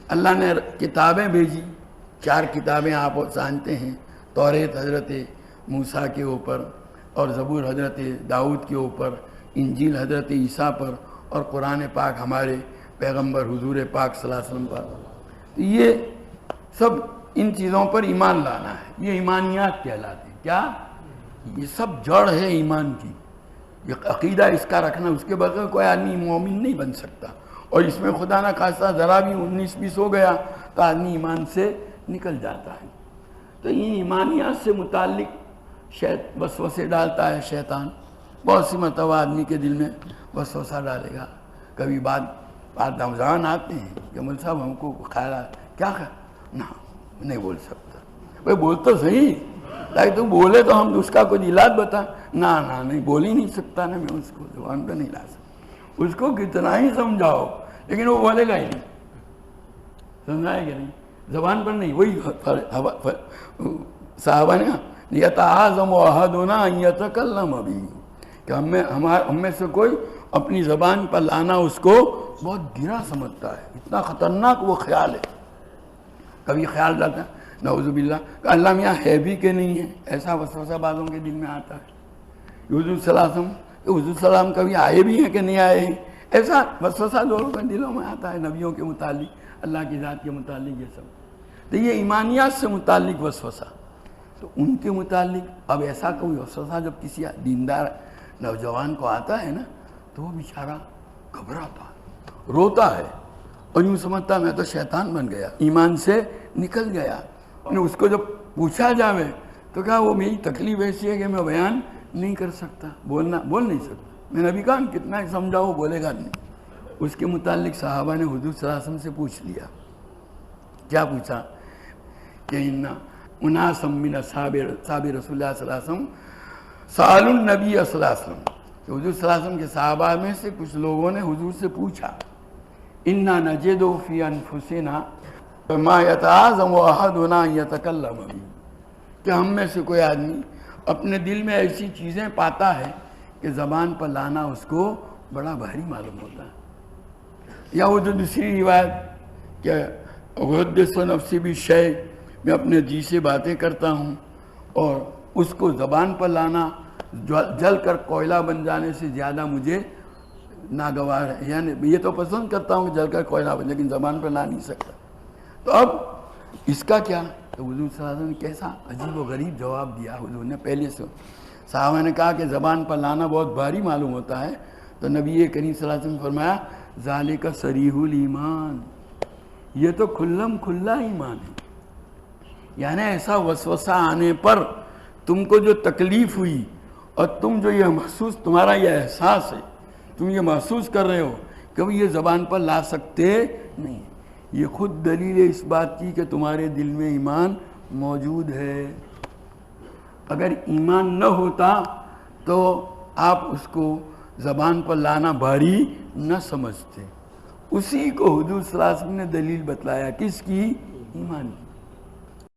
اللہ نے کتابیں بھیجی، 4 کتابیں آپ جانتے ہیں، توریت حضرت موسیٰ کے اوپر، اور زبور حضرت داؤد کے اوپر، انجیل حضرت عیسیٰ پر، اور قرآن پاک ہمارے پیغمبر حضور پاک صلی اللہ علیہ وسلم پر۔ یہ سب ان چیزوں پر ایمان لانا ہے، یہ ایمانیات کہلاتے ہیں۔ کیا؟ یہ سب جڑ ہے ایمان کی، یہ عقیدہ اس کا رکھنا، اس کے بغیر کوئی آدمی مومن نہیں بن سکتا، اور اس میں خدا نہ خواستہ ذرا بھی 19-20 ہو گیا تو آدمی ایمان سے نکل جاتا ہے۔ تو یہ ایمانیات سے متعلق وسوسے ڈالتا ہے شیطان، بہت سی مرتبہ آدمی کے دل میں وسوسہ ڈالے گا۔ کبھی بعد رمضان آتے ہیں کہ مول صاحب ہم کو خیال کیا نہ نہیں بول سکتا، بھائی بول تو صحیح، لیکن تو بولے تو ہم اس کا کوئی علاج بتا، نہ نہیں بول ہی نہیں سکتا نا، میں اس کو زبان پہ نہیں لا سکتا۔ اس کو کتنا ہی سمجھاؤ لیکن وہ بولے گا ہی نہیں، سمجھائے گا نہیں، زبان پر نہیں۔ وہی صحابہ نے یتعاظم احدنا ان یتکلم بہ، کہ ہم میں سے کوئی اپنی زبان پر لانا اس کو بہت گرا سمجھتا ہے، اتنا خطرناک وہ خیال ہے۔ کبھی خیال ڈالتا ہے نعوذ باللہ کہ اللہ میاں ہے بھی کہ نہیں ہے، ایسا وسوسہ بعضوں کے دل میں آتا ہے۔ حضور صلی اللہ علیہ وسلم حضور صلی اللہ علیہ وسلم کبھی آئے بھی ہیں کہ نہیں آئے ہیں، ایسا وسوسہ لوگوں کے دلوں میں آتا ہے، نبیوں کے متعلق، اللہ کی ذات کے متعلق، یہ سب۔ تو یہ ایمانیات سے متعلق وسوسہ۔ تو ان کے متعلق اب ایسا کوئی وسوسہ جب کسی دیندار نوجوان کو آتا ہے نا تو وہ بیچارہ گھبراتا ہے، روتا ہے، اور یوں سمجھتا میں تو شیطان بن گیا، ایمان سے نکل گیا۔ اس کو جب پوچھا جاوے تو کہا وہ میری تکلیف ایسی ہے کہ میں بیان نہیں کر سکتا، بول نہیں سکتا۔ میں نے ابھی کہا کتنا ہی سمجھاؤ بولے گا نہیں۔ اس کے متعلق صحابہ نے حضور صلی اللہ علیہ وسلم سے پوچھ لیا۔ کیا پوچھا؟ کہ اناسا من اصحاب رسول اللہ صلی اللہ علیہ وسلم سألوا النبی صلی اللہ علیہ وسلم، کہ حضور صلی اللہ علیہ وسلم کے صحابہ میں سے کچھ لوگوں نے حضور سے پوچھا، انا نجد فی انفسنا ما یتعاظم احدنا ان یتکلم بہ، کہ ہم میں سے کوئی آدمی اپنے دل میں ایسی چیزیں پاتا ہے کہ زبان پر لانا اس کو بڑا بھاری معلوم ہوتا ہے۔ یا وہ جو دوسری روایت کہ احدث نفسی بالشیء، میں اپنے جی سے باتیں کرتا ہوں اور اس کو زبان پر لانا جل کر کوئلہ بن جانے سے زیادہ مجھے ناگوار ہے، یعنی یہ تو پسند کرتا ہوں کہ جل کر کوئلہ بن، لیکن زبان پر لا نہیں سکتا۔ تو اب اس کا کیا؟ تو حضور صلی اللہ علیہ وسلم نے کیسا عجیب و غریب جواب دیا حضور نے پہلے سے۔ صحابہ نے کہا کہ زبان پر لانا بہت بھاری معلوم ہوتا ہے، تو نبی کریم صلی اللہ علیہ وسلم نے فرمایا ذالک صریح الایمان، یہ تو کھلم کھلا ایمان ہے۔ یعنی ایسا وسوسہ آنے پر تم کو جو تکلیف ہوئی اور تم جو یہ محسوس، تمہارا یہ احساس ہے، تم یہ محسوس کر رہے ہو کہ وہ یہ زبان پر لا سکتے نہیں، یہ خود دلیل ہے اس بات کی کہ تمہارے دل میں ایمان موجود ہے۔ اگر ایمان نہ ہوتا تو آپ اس کو زبان پر لانا بھاری نہ سمجھتے۔ اسی کو حضور صلی اللہ علیہ وسلم نے دلیل بتلایا، کس کی؟ ایمان کی۔